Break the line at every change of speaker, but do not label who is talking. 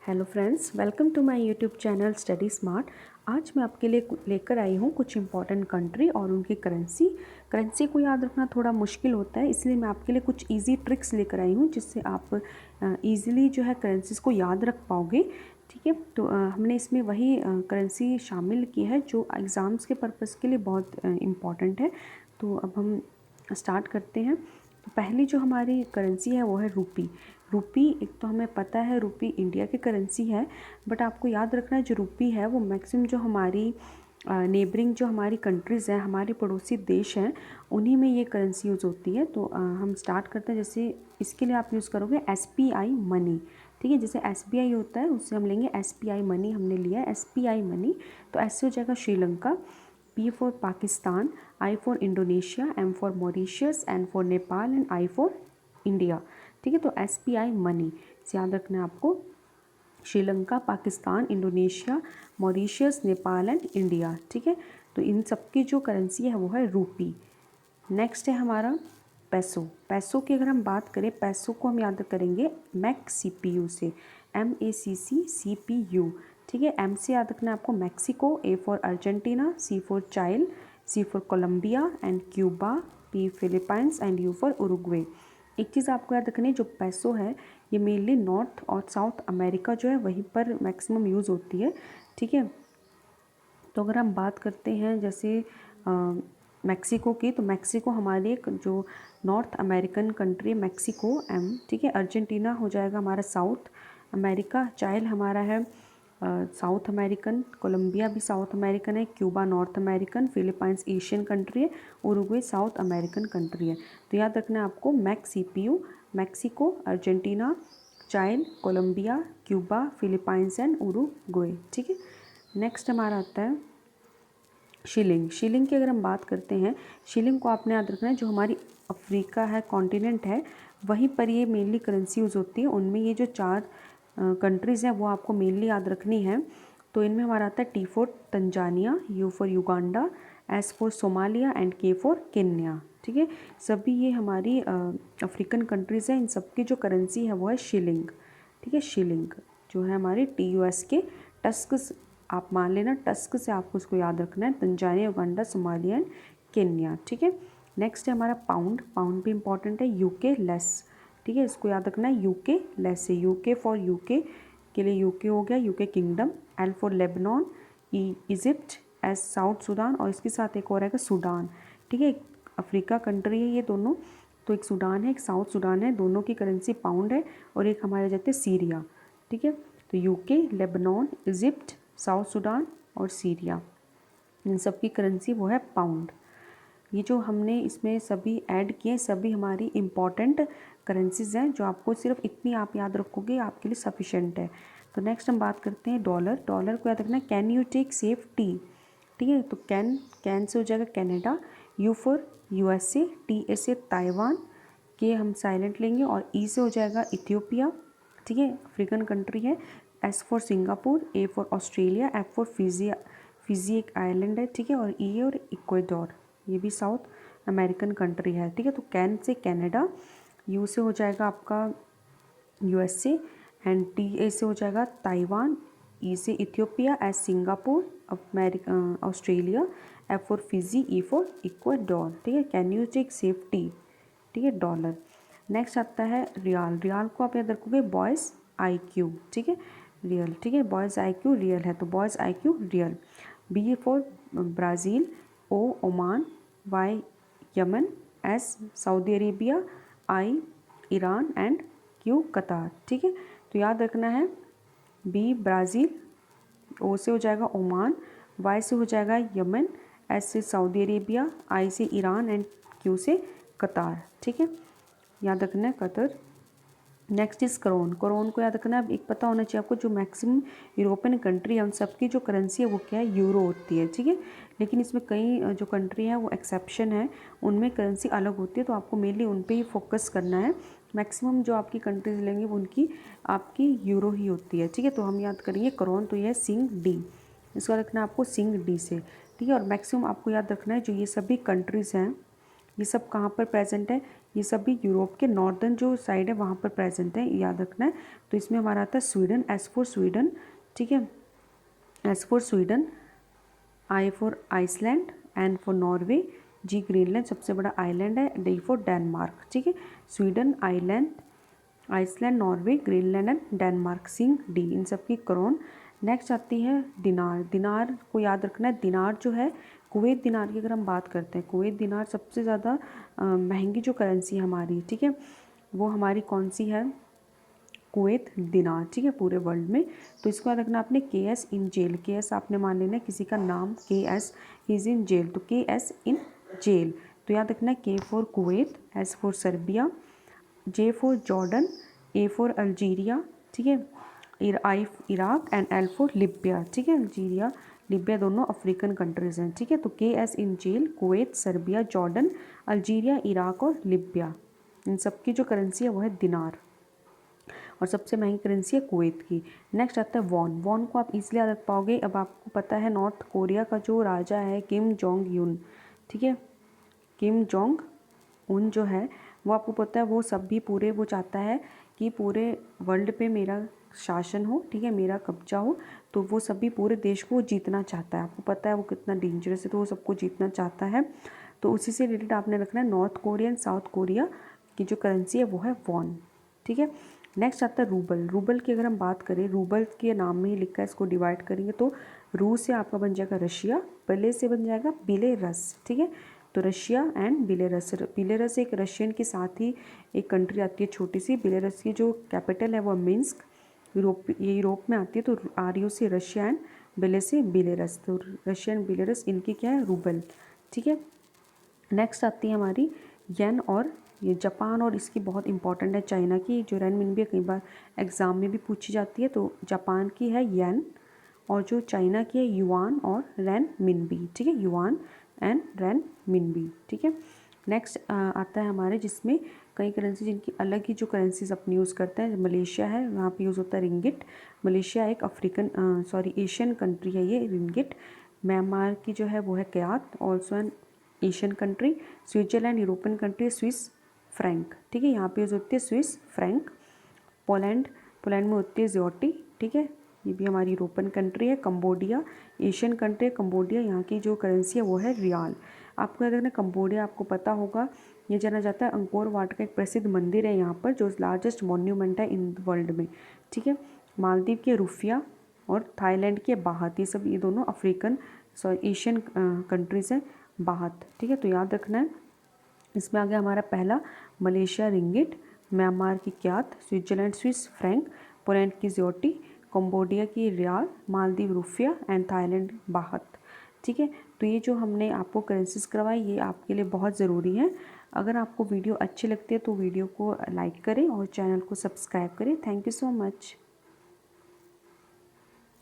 Hello friends, welcome to my YouTube channel study smart. आज मैं आपके लिए लेकर आई हूँ कुछ इंपॉर्टेंट कंट्री और उनकी करेंसी को याद रखना थोड़ा मुश्किल होता है, इसलिए मैं आपके लिए कुछ इजी ट्रिक्स लेकर आई हूँ जिससे आप इजीली जो है करेंसीज को याद रख पाओगे। ठीक है, तो हमने इसमें वही करेंसी शामिल की है जो एग्ज़ाम्स के पर्पज़ के लिए बहुत इम्पॉर्टेंट है। तो अब हम स्टार्ट करते हैं। तो पहली जो हमारी करेंसी है वो है रूपी। रूपी एक तो हमें पता है रूपी इंडिया की करेंसी है, बट आपको याद रखना है जो रूपी है वो मैक्सिमम जो हमारी नेबरिंग जो हमारी कंट्रीज़ हैं, हमारे पड़ोसी देश हैं, उन्हीं में ये करेंसी यूज़ होती है। तो हम स्टार्ट करते हैं। जैसे इसके लिए आप यूज़ करोगे SPI मनी। ठीक है, जैसे SBI होता है उससे हम लेंगे SPI मनी। हमने लिया है SPI मनी, तो ऐसे हो जाएगा Sri Lanka. P for Pakistan, I for Indonesia, M for Mauritius, N for Nepal and I for India. ठीक है, तो SPI मनी से याद रखना है आपको Sri Lanka, Pakistan, Indonesia, Mauritius, Nepal and India. ठीक है, तो इन सब की जो करेंसी है वो है रूपी। नेक्स्ट है हमारा पैसो। पैसो की अगर हम बात करें, पैसो को हम याद करेंगे MACCPU से, MACCCPU। ठीक है, M से याद रखना है आपको Mexico, A for Argentina, C for Chile, C for Colombia and Cuba, P Philippines and U for Uruguay. एक चीज़ आपको याद रखनी है, जो पैसो है ये मेनली नॉर्थ और साउथ अमेरिका जो है वहीं पर मैक्सिमम यूज़ होती है। ठीक है, तो अगर हम बात करते हैं जैसे मैक्सिको की, तो मैक्सिको हमारी एक जो नॉर्थ अमेरिकन कंट्री है मैक्सिको M। ठीक है, अर्जेंटीना हो जाएगा हमारा साउथ अमेरिका, चाइल हमारा है साउथ अमेरिकन, कोलंबिया भी साउथ अमेरिकन है, Cuba North American, Philippines Asian country है, उरुग्वे साउथ अमेरिकन कंट्री है। तो याद रखना है आपको MACCPU, Mexico, Argentina, Chile, Colombia, Cuba, Philippines and Uruguay. ठीक है, नेक्स्ट हमारा आता है शिलिंग। शिलिंग की अगर हम बात करते हैं, शिलिंग को आपने याद रखना है जो हमारी अफ्रीका है, कॉन्टिनेंट है, वहीं पर ये मेनली करेंसी यूज़ होती है। उनमें ये जो 4 कंट्रीज़ हैं वो आपको मेनली याद रखनी है। तो इनमें हमारा आता है T for Tanzania, U for Uganda, S for Somalia and K for Kenya. ठीक है, सभी ये हमारी अफ्रीकन कंट्रीज़ हैं। इन सब की जो करेंसी है वो है शिलिंग। ठीक है, शिलिंग जो है हमारी TUS के टस्क, आप मान लेना टस्क से आपको उसको याद रखना है, Tanzania, Uganda, Somalia and Kenya. ठीक है, नेक्स्ट है हमारा पाउंड। पाउंड भी इंपॉर्टेंट है, UK लेस। ठीक है, इसको याद रखना है UK लेस है, UK फॉर UK के लिए UK हो गया, UK kingdom, L for Lebanon, Egypt, S south Sudan, और इसके साथ एक और है सूडान। ठीक है, अफ्रीका कंट्री है ये दोनों, तो एक सूडान है एक साउथ सूडान है, दोनों की करेंसी पाउंड है, और एक हमारे जाते सीरिया। ठीक है, तो UK, Lebanon, Egypt, south Sudan और सीरिया, इन सब की करेंसी वो है पाउंड। ये जो हमने इसमें सभी ऐड किए सभी हमारी इम्पॉर्टेंट करेंसीज हैं, जो आपको सिर्फ इतनी आप याद रखोगे आपके लिए सफिशेंट है। तो नेक्स्ट हम बात करते हैं डॉलर। डॉलर को याद रखना है can you take safe T. ठीक है, तो कैन से हो जाएगा Canada, U for USA, TA से ताइवान, के हम साइलेंट लेंगे, और E से हो जाएगा इथियोपिया। ठीक है, अफ्रीकन कंट्री है, S for Singapore, A for Australia, F for Fiji एक आइलैंड है। ठीक है, और E और इक्वाडोर, ये भी साउथ अमेरिकन कंट्री है। ठीक है, तो कैन से कनाडा, U से हो जाएगा आपका USA एंड TA से हो जाएगा ताइवान, E से Ethiopia, S Singapore, Australia, F for Fiji, E for Ecuador. ठीक है, कैन यू टेक सेफ्टी। ठीक है, डॉलर। नेक्स्ट आता है रियाल। रियाल को आप याद रखोगे बॉयज़ IQ। ठीक है, रियल। ठीक है, बॉयज़ IQ रियल है, तो boys IQ real. B for Brazil, O Oman, Y Yemen, S Saudi Arabia, I Iran and Q कतार। ठीक है, तो याद रखना है B ब्राज़ील, O से हो जाएगा ओमान, Y से हो जाएगा यमन, S से सऊदी अरेबिया, I से ईरान एंड Q से कतार। ठीक है, याद रखना है Qatar. Next is krone. Krone को याद रखना है, अब एक पता होना चाहिए आपको जो मैक्सिमम यूरोपियन कंट्री है उन सबकी जो करेंसी है वो क्या है, यूरो होती है। ठीक है, लेकिन इसमें कई जो कंट्री है वो एक्सेप्शन है, उनमें करेंसी अलग होती है, तो आपको मेनली उन पे ही फोकस करना है। मैक्सिमम जो आपकी कंट्रीज लेंगे उनकी आपकी यूरो ही होती है। ठीक है, तो हम याद करेंगे करोन, तो यह है सिंग डी, इसका रखना है आपको सिंग डी से। ठीक है, और मैक्सिमम आपको याद रखना है जो ये सभी कंट्रीज़ हैं ये सब कहाँ पर प्रेजेंट है, ये सभी यूरोप के नॉर्दर्न जो साइड है वहाँ पर प्रेजेंट है, याद रखना है। तो इसमें हमारा आता है स्वीडन, एस फॉर स्वीडन, ठीक है, S for Sweden, I for Iceland, N for Norway, G Greenland सबसे बड़ा आइलैंड है, डी फॉर डेनमार्क, ठीक है। Sweden, Iceland, Norway, Greenland and Denmark, सिंह डी, इन सब की क्रोन। नेक्स्ट आती है दिनार। दिनार को याद रखना है, दिनार जो है कुवैत दिनार की अगर हम बात करते हैं, कुवैत दिनार सबसे ज़्यादा महंगी जो करेंसी है हमारी, ठीक है, वो हमारी कौन सी है, कुवैत दिनार, ठीक है, पूरे वर्ल्ड में। तो इसको याद रखना आपने, के एस इन जेल, के एस आपने मान लेना किसी का नाम, के एस इज इन जेल, तो के एस इन जेल। तो याद रखना K for Kuwait, S for Serbia, J for Jordan, A for Algeria, ठीक है, I Iraq and L for Libya, ठीक है। अल्जीरिया लिबिया दोनों अफ्रीकन कंट्रीज़ हैं, ठीक है। तो K S in jail, Kuwait, Serbia, Jordan, Algeria, Iraq और लिबिया, इन सब की जो करेंसी है वो है दिनार, और सबसे महंगी करेंसी है कुवैत की। नेक्स्ट आता है वॉन। वॉन को आप इजीली याद रख पाओगे। अब आपको पता है नॉर्थ कोरिया का जो राजा है किम जोंग यून, ठीक है, किम जोंग उन जो है वो आपको पता है वो सब भी पूरे वो चाहता है कि पूरे वर्ल्ड पे मेरा शासन हो, ठीक है, मेरा कब्जा हो। तो वो सभी पूरे देश को जीतना चाहता है, आपको पता है वो कितना डेंजरस है, तो वो सबको जीतना चाहता है। तो उसी से रिलेटेड आपने रखना है north Korea and south Korea की जो करेंसी है वो है वॉन, ठीक है। नेक्स्ट आता है रूबल। रूबल की अगर हम बात करें, रूबल के नाम में ही लिखा है, इसको डिवाइड करेंगे तो रू से आपका बन जाएगा रशिया, बले से बन जाएगा बिलेरस, ठीक है। तो रशिया एंड बिलेरस, बिलेरस एक रशियन के साथ ही एक कंट्री आती है छोटी सी। बिलेरस की जो कैपिटल है वो मिन्स्क, ये यूरोप में आती है। तो आर यू से रशिया एंड बेले से बिलेरस, तो रशिया एंड बिलेरस इनकी क्या है, रूबल, ठीक है। नेक्स्ट आती है हमारी येन, और ये जापान और इसकी बहुत इंपॉर्टेंट है, चाइना की जो रेनमिनबी कई बार एग्ज़ाम में भी पूछी जाती है। तो जापान की है येन, और जो चाइना की है युआन और रेनमिनबी, ठीक है, युआन एंड रेनमिनबी, ठीक है। नेक्स्ट आता है हमारे जिसमें कई करेंसी जिनकी अलग ही जो करेंसीज अपनी यूज़ करते हैं। मलेशिया है, वहाँ पे यूज़ होता है रिंगिट। मलेशिया एक एशियन कंट्री है ये रिंगिट। म्यांमार की जो है वो है क्यात, also an Asian country. Switzerland European country, Swiss franc, ठीक है, यहाँ पे यूज़ होती है स्विस फ्रैंक। पोलैंड में होती है ज़्योटी, ठीक है, ये भी हमारी यूरोपियन कंट्री है। कंबोडिया एशियन कंट्री है, कंबोडिया यहाँ की जो करेंसी है वो है रियाल। आपको याद रखना कंबोडिया आपको पता होगा ये जाना जाता है अंकोर वाट का एक प्रसिद्ध मंदिर है यहाँ पर, जो लार्जेस्ट मॉन्यूमेंट है इन वर्ल्ड में, ठीक है। मालदीव के रुफिया और थाईलैंड के बाहत, ये दोनों अफ्रीकन एशियन कंट्रीज़ हैं, बाहत, ठीक है। तो याद रखना है, इसमें आ गया हमारा पहला मलेशिया रिंगिट, म्यांमार की क्यात, स्विट्जरलैंड स्विस फ्रैंक, पोलैंड की ज़्योटी, कंबोडिया की रियाल, मालदीव रुफिया एंड थाईलैंड बाहत, ठीक है। तो ये जो हमने आपको करेंसीज करवाई ये आपके लिए बहुत ज़रूरी है। अगर आपको वीडियो अच्छी लगती है तो वीडियो को लाइक करें और चैनल को सब्सक्राइब करें। Thank you so much.